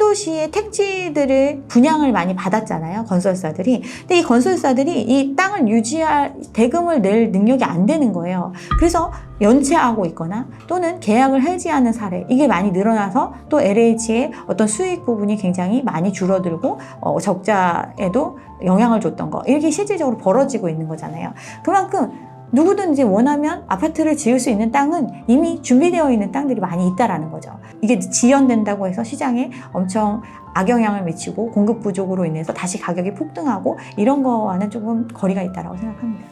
신도시의 택지들을 분양을 많이 받았잖아요, 건설사들이. 근데 이 건설사들이 이 땅을 유지할 대금을 낼 능력이 안 되는 거예요. 그래서 연체하고 있거나 또는 계약을 해지하는 사례, 이게 많이 늘어나서 또 LH의 어떤 수익 부분이 굉장히 많이 줄어들고 적자에도 영향을 줬던 거, 이렇게 실질적으로 벌어지고 있는 거잖아요. 그만큼 누구든지 원하면 아파트를 지을 수 있는 땅은 이미 준비되어 있는 땅들이 많이 있다라는 거죠. 이게 지연된다고 해서 시장에 엄청 악영향을 미치고 공급 부족으로 인해서 다시 가격이 폭등하고 이런 거와는 조금 거리가 있다고 생각합니다.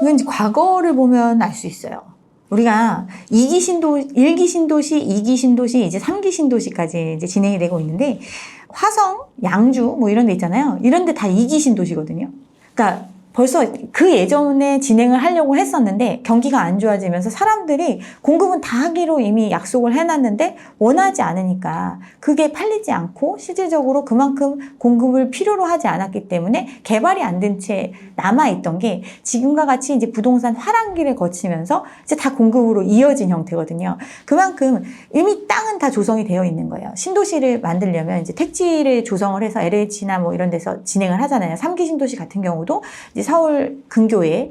이건 이제 과거를 보면 알 수 있어요. 우리가 1기 신도시, 2기 신도시, 이제 3기 신도시까지 이제 진행이 되고 있는데, 화성, 양주 뭐 이런 데 있잖아요. 이런 데 다 2기 신도시거든요. 그러니까 벌써 그 예전에 진행을 하려고 했었는데 경기가 안 좋아지면서 사람들이 공급은 다 하기로 이미 약속을 해놨는데 원하지 않으니까 그게 팔리지 않고 실질적으로 그만큼 공급을 필요로 하지 않았기 때문에 개발이 안 된 채 남아있던 게 지금과 같이 이제 부동산 화랑기를 거치면서 이제 다 공급으로 이어진 형태거든요. 그만큼 이미 땅은 다 조성이 되어 있는 거예요. 신도시를 만들려면 이제 택지를 조성을 해서 LH나 뭐 이런 데서 진행을 하잖아요. 3기 신도시 같은 경우도 이제 서울 근교에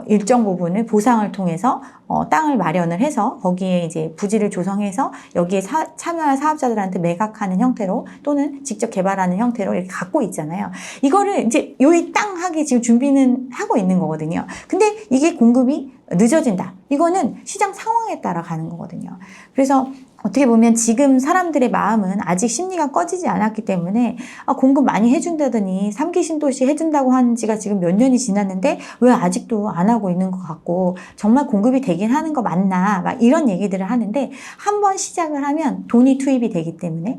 일정 부분을 보상을 통해서 땅을 마련을 해서 거기에 이제 부지를 조성해서 여기에 참여할 사업자들한테 매각하는 형태로 또는 직접 개발하는 형태로 이렇게 갖고 있잖아요. 이거를 이제 여기 땅 하기 지금 준비는 하고 있는 거거든요. 근데 이게 공급이 늦어진다. 이거는 시장 상황에 따라 가는 거거든요. 그래서 어떻게 보면 지금 사람들의 마음은 아직 심리가 꺼지지 않았기 때문에 공급 많이 해준다더니 3기 신도시 해준다고 한 지가 지금 몇 년이 지났는데 왜 아직도 안 하고 있는 것 같고 정말 공급이 되긴 하는 거 맞나 막 이런 얘기들을 하는데 한번 시작을 하면 돈이 투입이 되기 때문에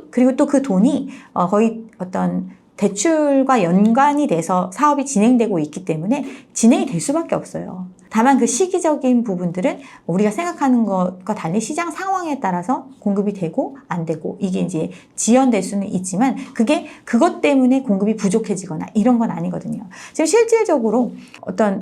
그리고 또 그 돈이 거의 어떤 대출과 연관이 돼서 사업이 진행되고 있기 때문에 진행이 될 수밖에 없어요. 다만 그 시기적인 부분들은 우리가 생각하는 것과 달리 시장 상황에 따라서 공급이 되고 안 되고 이게 이제 지연될 수는 있지만 그게 그것 때문에 공급이 부족해지거나 이런 건 아니거든요. 지금 실질적으로 어떤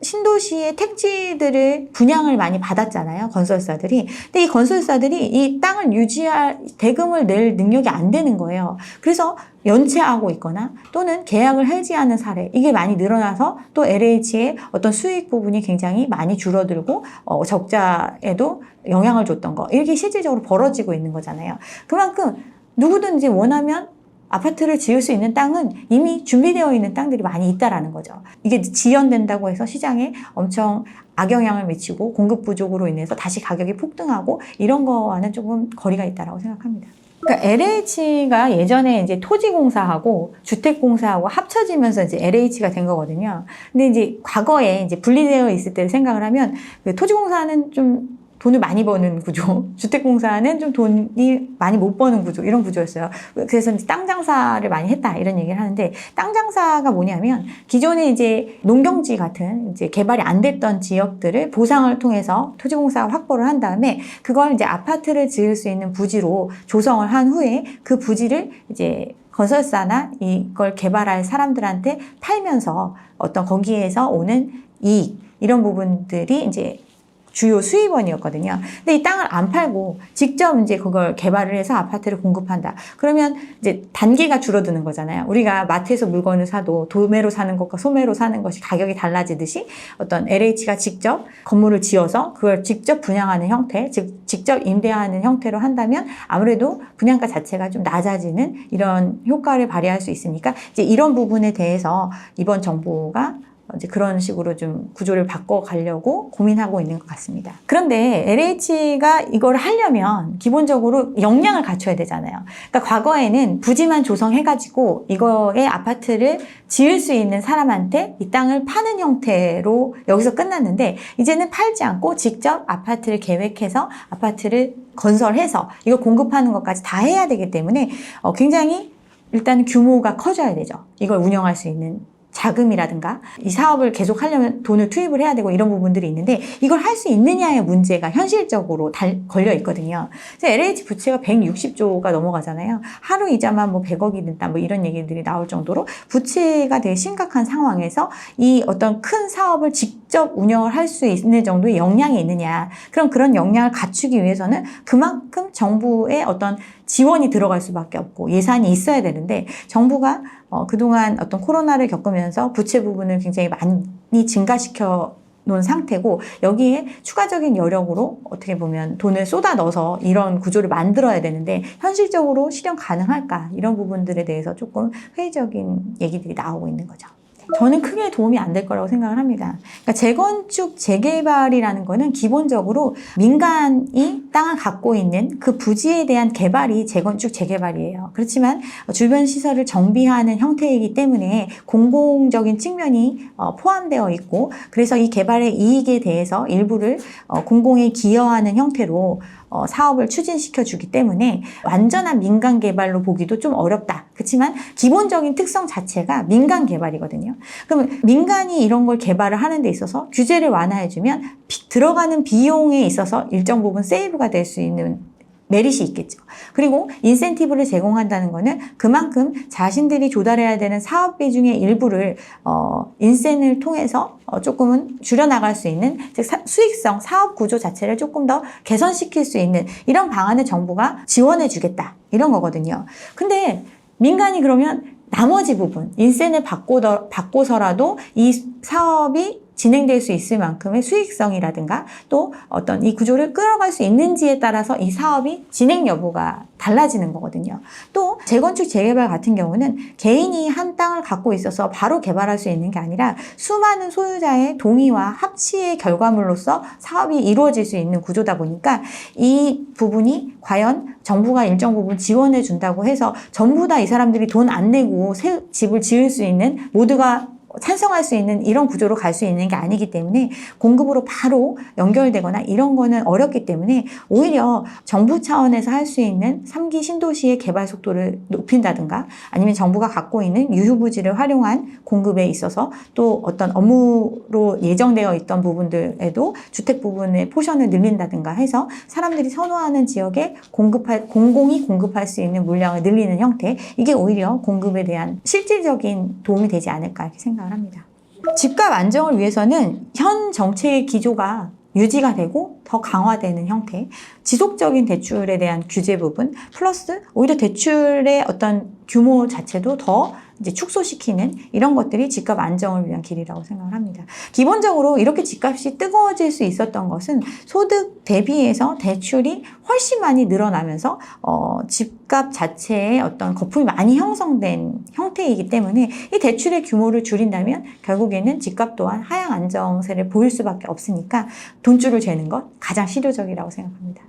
신도시의 택지들을 분양을 많이 받았잖아요, 건설사들이. 근데 이 건설사들이 이 땅을 유지할 대금을 낼 능력이 안 되는 거예요. 그래서 연체하고 있거나 또는 계약을 해지하는 사례, 이게 많이 늘어나서 또 LH의 어떤 수익 부분이 굉장히 많이 줄어들고 적자에도 영향을 줬던 거, 이렇게 실질적으로 벌어지고 있는 거잖아요. 그만큼 누구든지 원하면 아파트를 지을 수 있는 땅은 이미 준비되어 있는 땅들이 많이 있다라는 거죠. 이게 지연된다고 해서 시장에 엄청 악영향을 미치고 공급 부족으로 인해서 다시 가격이 폭등하고 이런 거와는 조금 거리가 있다고 생각합니다. 그러니까 LH가 예전에 이제 토지공사하고 주택공사하고 합쳐지면서 이제 LH가 된 거거든요. 근데 이제 과거에 이제 분리되어 있을 때를 생각을 하면 그 토지공사는 좀 돈을 많이 버는 구조, 주택공사는 좀 돈이 많이 못 버는 구조, 이런 구조였어요. 그래서 이제 땅 장사를 많이 했다, 이런 얘기를 하는데, 땅 장사가 뭐냐면, 기존에 이제 농경지 같은 이제 개발이 안 됐던 지역들을 보상을 통해서 토지공사가 확보를 한 다음에, 그걸 이제 아파트를 지을 수 있는 부지로 조성을 한 후에 그 부지를 이제 건설사나 이걸 개발할 사람들한테 팔면서 어떤 거기에서 오는 이익, 이런 부분들이 이제 주요 수입원이었거든요. 근데 이 땅을 안 팔고 직접 이제 그걸 개발을 해서 아파트를 공급한다. 그러면 이제 단계가 줄어드는 거잖아요. 우리가 마트에서 물건을 사도 도매로 사는 것과 소매로 사는 것이 가격이 달라지듯이 어떤 LH가 직접 건물을 지어서 그걸 직접 분양하는 형태, 즉 직접 임대하는 형태로 한다면 아무래도 분양가 자체가 좀 낮아지는 이런 효과를 발휘할 수 있으니까 이제 이런 부분에 대해서 이번 정부가 이제 그런 식으로 좀 구조를 바꿔가려고 고민하고 있는 것 같습니다. 그런데 LH가 이걸 하려면 기본적으로 역량을 갖춰야 되잖아요. 그러니까 과거에는 부지만 조성해가지고 이거에 아파트를 지을 수 있는 사람한테 이 땅을 파는 형태로 여기서 끝났는데 이제는 팔지 않고 직접 아파트를 계획해서 아파트를 건설해서 이걸 공급하는 것까지 다 해야 되기 때문에 굉장히 일단 규모가 커져야 되죠. 이걸 운영할 수 있는 자금이라든가 이 사업을 계속 하려면 돈을 투입을 해야 되고 이런 부분들이 있는데 이걸 할 수 있느냐의 문제가 현실적으로 걸려 있거든요. LH 부채가 160조가 넘어가잖아요. 하루 이자만 뭐 100억이 든다 뭐 이런 얘기들이 나올 정도로 부채가 되게 심각한 상황에서 이 어떤 큰 사업을 직접 운영을 할 수 있는 정도의 역량이 있느냐. 그럼 그런 역량을 갖추기 위해서는 그만큼 정부의 어떤 지원이 들어갈 수밖에 없고 예산이 있어야 되는데 정부가 그동안 어떤 코로나를 겪으면서 부채 부분을 굉장히 많이 증가시켜 놓은 상태고 여기에 추가적인 여력으로 어떻게 보면 돈을 쏟아 넣어서 이런 구조를 만들어야 되는데 현실적으로 실현 가능할까 이런 부분들에 대해서 조금 회의적인 얘기들이 나오고 있는 거죠. 저는 크게 도움이 안 될 거라고 생각을 합니다. 그러니까 재건축, 재개발이라는 거는 기본적으로 민간이 땅을 갖고 있는 그 부지에 대한 개발이 재건축, 재개발이에요. 그렇지만 주변 시설을 정비하는 형태이기 때문에 공공적인 측면이 포함되어 있고 그래서 이 개발의 이익에 대해서 일부를 공공에 기여하는 형태로 사업을 추진시켜 주기 때문에 완전한 민간 개발로 보기도 좀 어렵다. 그렇지만 기본적인 특성 자체가 민간 개발이거든요. 그러면 민간이 이런 걸 개발을 하는 데 있어서 규제를 완화해주면 들어가는 비용에 있어서 일정 부분 세이브가 될 수 있는 메리트이 있겠죠. 그리고 인센티브를 제공한다는 거는 그만큼 자신들이 조달해야 되는 사업비 중에 일부를 인센을 통해서 조금은 줄여나갈 수 있는 즉 수익성, 사업 구조 자체를 조금 더 개선시킬 수 있는 이런 방안을 정부가 지원해 주겠다. 이런 거거든요. 근데 민간이 그러면 나머지 부분, 인센을 받고서라도 이 사업이 진행될 수 있을 만큼의 수익성이라든가 또 어떤 이 구조를 끌어갈 수 있는지에 따라서 이 사업이 진행 여부가 달라지는 거거든요. 또 재건축, 재개발 같은 경우는 개인이 한 땅을 갖고 있어서 바로 개발할 수 있는 게 아니라 수많은 소유자의 동의와 합치의 결과물로서 사업이 이루어질 수 있는 구조다 보니까 이 부분이 과연 정부가 일정 부분 지원해 준다고 해서 전부 다 이 사람들이 돈 안 내고 새 집을 지을 수 있는 모두가 찬성할 수 있는 이런 구조로 갈 수 있는 게 아니기 때문에 공급으로 바로 연결되거나 이런 거는 어렵기 때문에 오히려 정부 차원에서 할 수 있는 3기 신도시의 개발 속도를 높인다든가 아니면 정부가 갖고 있는 유휴부지를 활용한 공급에 있어서 또 어떤 업무로 예정되어 있던 부분들에도 주택 부분의 포션을 늘린다든가 해서 사람들이 선호하는 지역에 공공이 공급할 수 있는 물량을 늘리는 형태 이게 오히려 공급에 대한 실질적인 도움이 되지 않을까 이렇게 생각합니다. 합니다. 집값 안정을 위해서는 현 정책의 기조가 유지가 되고 더 강화되는 형태, 지속적인 대출에 대한 규제 부분, 플러스 오히려 대출의 어떤 규모 자체도 더 이제 축소시키는 이런 것들이 집값 안정을 위한 길이라고 생각을 합니다. 기본적으로 이렇게 집값이 뜨거워질 수 있었던 것은 소득 대비해서 대출이 훨씬 많이 늘어나면서 집값 자체의 어떤 거품이 많이 형성된 형태이기 때문에 이 대출의 규모를 줄인다면 결국에는 집값 또한 하향 안정세를 보일 수밖에 없으니까 돈줄을 재는 것 가장 실효적이라고 생각합니다.